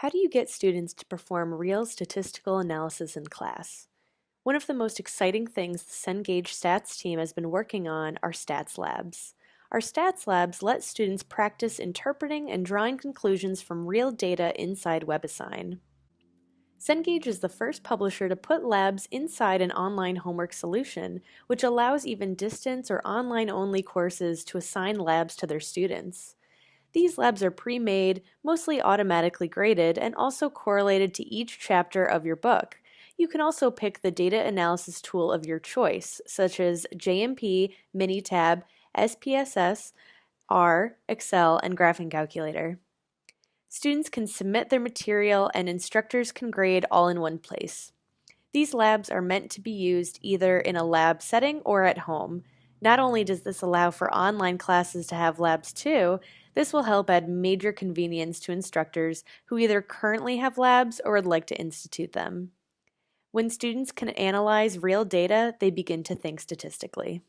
How do you get students to perform real statistical analysis in class? One of the most exciting things the Cengage Stats team has been working on are stats labs. Our stats labs let students practice interpreting and drawing conclusions from real data inside WebAssign. Cengage is the first publisher to put labs inside an online homework solution, which allows even distance or online-only courses to assign labs to their students. These labs are pre-made, mostly automatically graded, and also correlated to each chapter of your book. You can also pick the data analysis tool of your choice, such as JMP, Minitab, SPSS, R, Excel, and Graphing Calculator. Students can submit their material and instructors can grade all in one place. These labs are meant to be used either in a lab setting or at home. Not only does this allow for online classes to have labs too, this will help add major convenience to instructors who either currently have labs or would like to institute them. When students can analyze real data, they begin to think statistically.